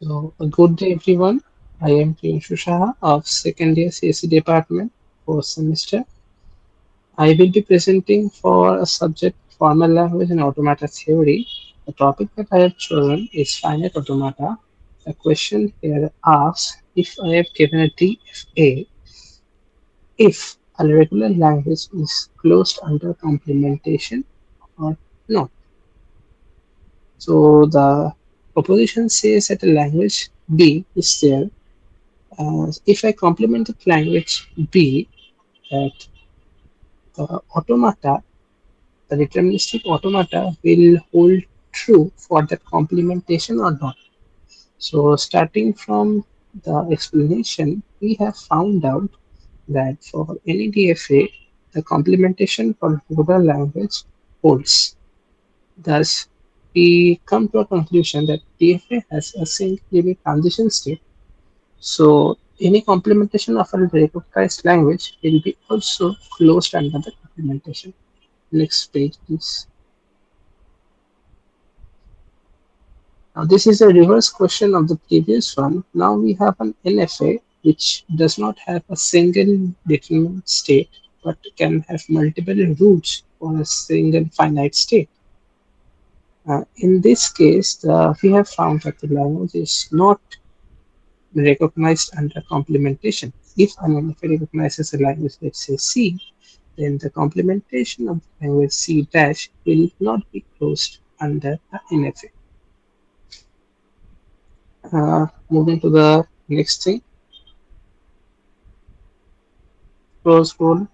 So, a good day, everyone. I am Priyanshu Saha of second year CSE department, first semester. I will be presenting for a subject formal language and automata theory. The topic that I have chosen is finite automata. The question here asks if I have given a DFA, if a regular language is closed under complementation or not. So the proposition says that a language B is there. If I complement the language B, that the automata, the deterministic automata will hold true for that complementation or not. So, starting from the explanation, we have found out that for any DFA, the complementation for regular language holds. Thus, we come to a conclusion that DFA has a single unique transition state. So any complementation of a recognized language will be also closed under the complementation. Next page, please. Now this is a reverse question of the previous one. Now we have an NFA which does not have a single determinate state but can have multiple roots for a single finite state. In this case, we have found that the language is not recognized under complementation. If an NFA recognizes a language, let's say C, then the complementation of the language C dash will not be closed under the NFA. Moving to the next thing, scroll.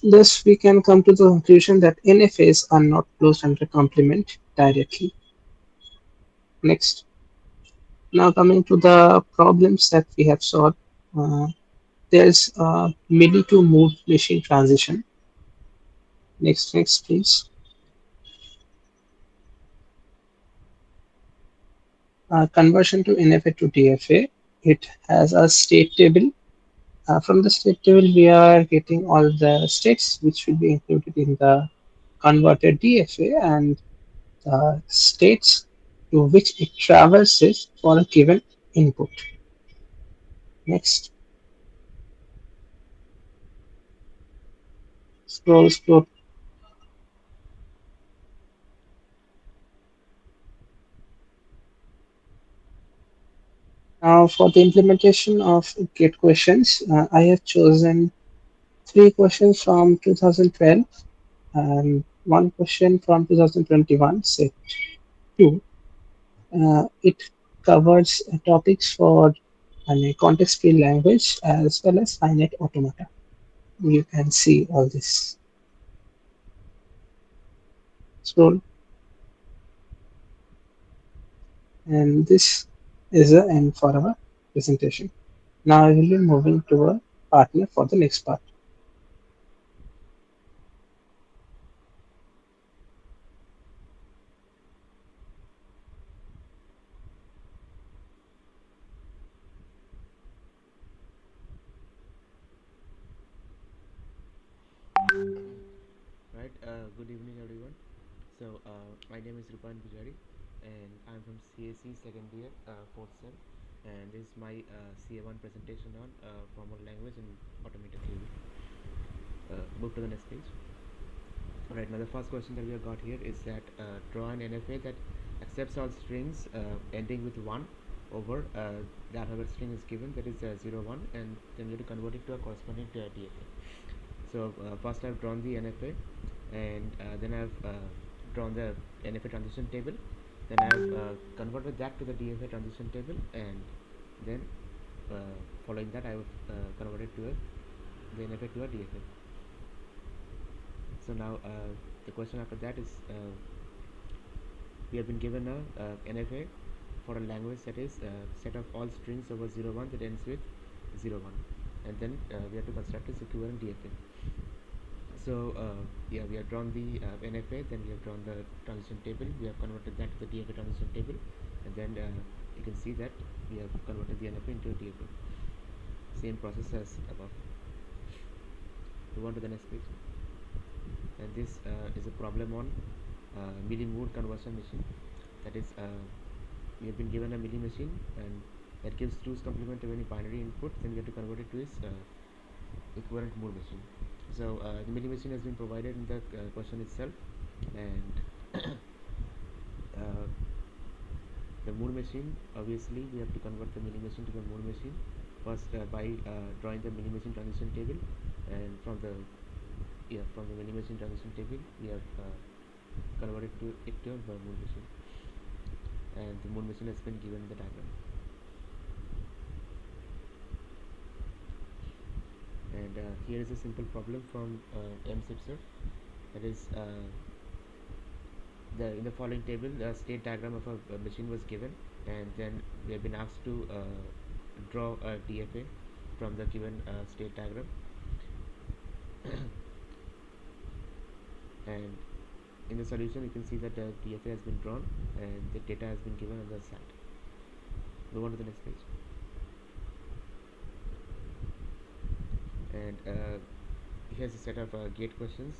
Thus, we can come to the conclusion that NFAs are not closed under complement directly. Next. Now coming to the problems that we have solved, there's a MIDI to move machine transition. Next, please. Conversion to NFA to DFA. It has a state table. From the state table, we are getting all the states which will be included in the converted DFA and the states to which it traverses for a given input. Next, scroll. Now, for the implementation of GET questions, I have chosen three questions from 2012 and one question from 2021, set 2. It covers topics for a context-free language as well as finite automata. You can see all this. Scroll, and this is the end for our presentation. Now I will be moving to a partner for the next part. Right. Good evening, everyone. My name is Rupayan, and I'm from CAC second year, fourth sem, and this is my CA1 presentation on formal language and automated theory. Move to the next page. Right. Now, the first question that we have got here is that draw an NFA that accepts all strings ending with one over the alphabet string is given, that is 0, 1, and then we have to convert it to a corresponding DFA. So first I've drawn the NFA, and then I've drawn the NFA transition table. Then I've converted that to the DFA transition table, and then following that I've converted the NFA to a DFA. So now the question after that is we have been given a NFA for a language that is set of all strings over 0, 1 that ends with 0, 1, and then we have to construct its equivalent DFA. So yeah, we have drawn the NFA, then we have drawn the transition table, we have converted that to the DFA transition table, and then you can see that we have converted the NFA into a DFA. Same process as above. Move on to the next page. And this is a problem on MIDI mood conversion machine. That is, we have been given a milli machine, and that gives two's complement of any binary input. Then we have to convert it to its equivalent Moore machine. So the milli machine has been provided in the question itself, and uh, the Moore machine, obviously we have to convert the milli machine to the Moore machine first by drawing the milli machine transition table, and from the milli machine transition table we have converted it to a Moore machine, and the Moore machine has been given in the diagram. And here is a simple problem from M. Sipser. That is, in the following table, the state diagram of a machine was given, and then we have been asked to draw a DFA from the given state diagram. And in the solution, you can see that the DFA has been drawn and the data has been given on the side. Move on to the next page. And here's a set of gate questions.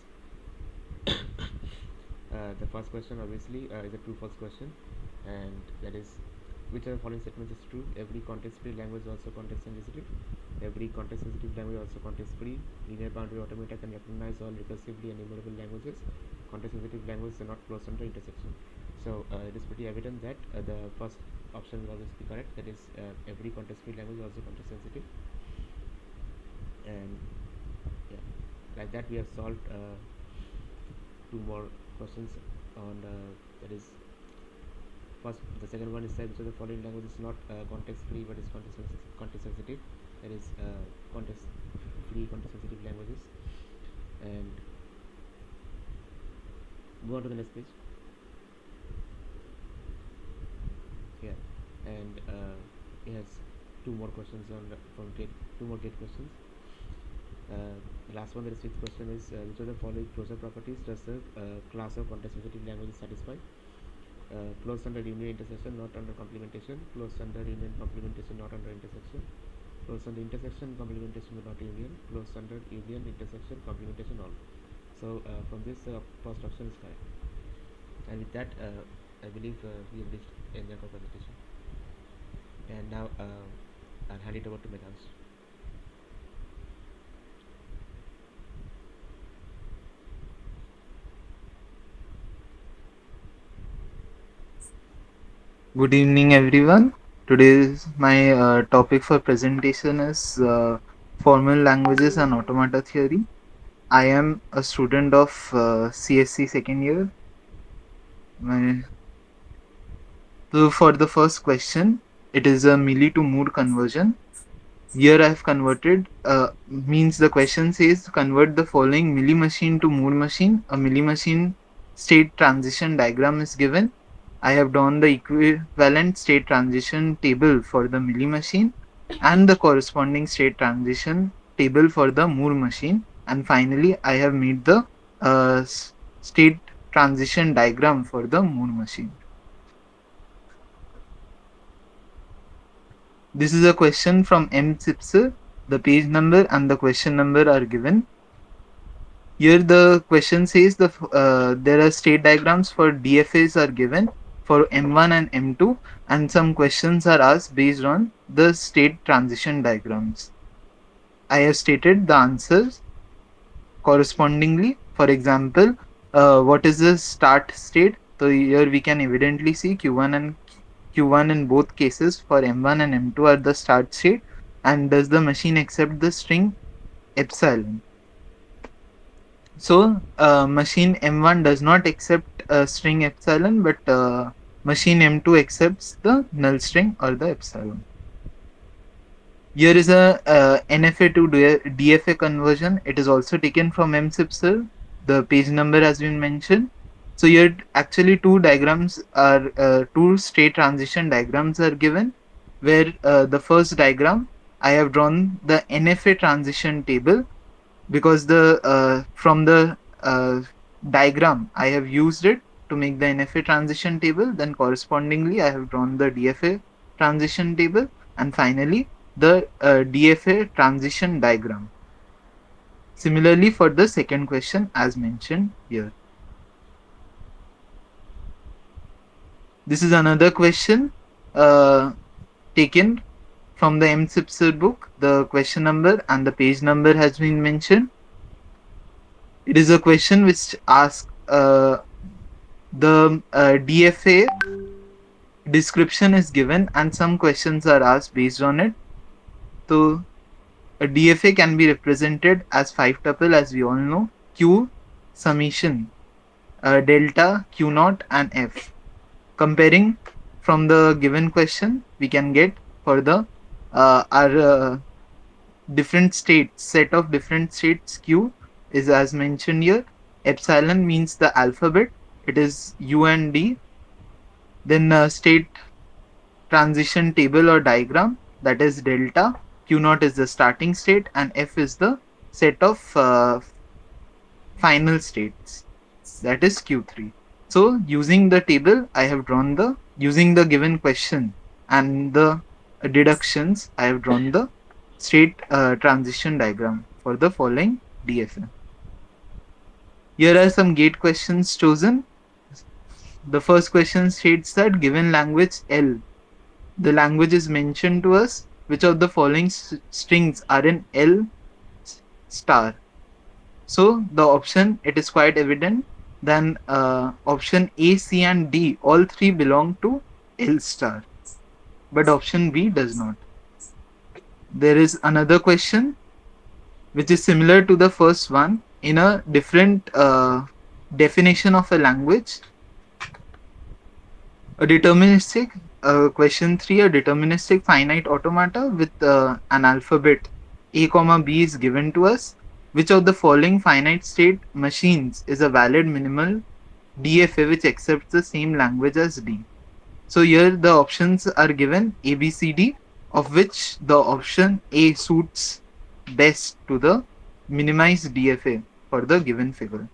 The first question obviously is a true-false question, and that is, which of the following statements is true? Every context-free language is also context-sensitive. Every context-sensitive language is also context-free. Linear boundary automata can recognize all recursively enumerable languages. Context-sensitive languages are not closed under intersection. So it is pretty evident that the first option will always be correct. That is, every context-free language is also context-sensitive. And yeah, like that we have solved two more questions on that is, first, the second one is that which of the following language is not context free but is context sensitive. That is, context free context sensitive languages. And go on to the next page. Yeah, and it has two more questions on from gate, two more gate questions. The last one, the sixth question is, which of the following closure properties does the class of context sensitive languages satisfy? Closed under union intersection, not under complementation. Closed under union complementation, not under intersection. Closed under intersection, complementation but not union. Closed under union, intersection, complementation, all. So from this, first option is correct. And with that, I believe we have reached the end of our presentation. And now I'll hand it over to Medhhans. Good evening, everyone. Today's my topic for presentation is formal languages and automata theory. I am a student of CSC second year. My, so for the first question, it is a milli to mood conversion. Here I have converted, means the question says convert the following milli machine to mood machine. A milli machine state transition diagram is given. I have drawn the equivalent state transition table for the milli machine and the corresponding state transition table for the Moore machine. And finally, I have made the state transition diagram for the Moore machine. This is a question from M. Sipser. The page number and the question number are given. Here the question says there are state diagrams for DFAs are given for M1 and M2, and some questions are asked based on the state transition diagrams. I have stated the answers correspondingly. For example, what is the start state? So here we can evidently see Q1 and Q1 in both cases for M1 and M2 are the start state. And does the machine accept the string epsilon? So, machine M1 does not accept string epsilon, but machine M2 accepts the null string or the epsilon. Here is a NFA to DFA conversion. It is also taken from MSIPSER. The page number has been mentioned. So here actually two state transition diagrams are given, where the first diagram I have drawn the NFA transition table because the from the diagram I have used it to make the NFA transition table. Then correspondingly, I have drawn the DFA transition table, and finally the DFA transition diagram. Similarly, for the second question, as mentioned here. This is another question uh, taken from the MSIPSR book. The question number and the page number has been mentioned. It is a question which asks the DFA description is given and some questions are asked based on it. So a DFA can be represented as 5 tuple, as we all know: Q summation delta Q naught and F. Comparing from the given question, we can get for the our different states, set of different states Q is as mentioned here. Epsilon means the alphabet, it is U and D. Then state transition table or diagram, that is delta. Q naught is the starting state and F is the set of final states, that is Q3. So using the table, I have drawn the, using the given question and the deductions, I have drawn the state transition diagram for the following DFA. Here are some gate questions chosen. The first question states that given language L, the language is mentioned to us, which of the following strings are in L star? So the option, it is quite evident. Then option A, C, and D, all three belong to L star, but option B does not. There is another question which is similar to the first one in a different definition of a language. A deterministic question 3, a deterministic finite automata with an alphabet A comma B is given to us. Which of the following finite state machines is a valid minimal DFA which accepts the same language as D? So here the options are given A, B, C, D, of which the option A suits best to the minimized DFA for the given figure.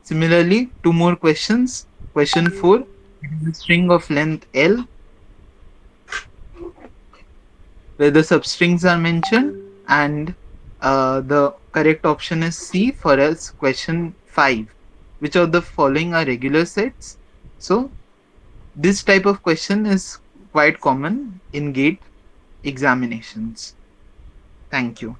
Similarly, two more questions. Question 4, it is a string of length L where the substrings are mentioned, and the correct option is C for else. Question 5, which of the following are regular sets? So this type of question is quite common in gate examinations. Thank you.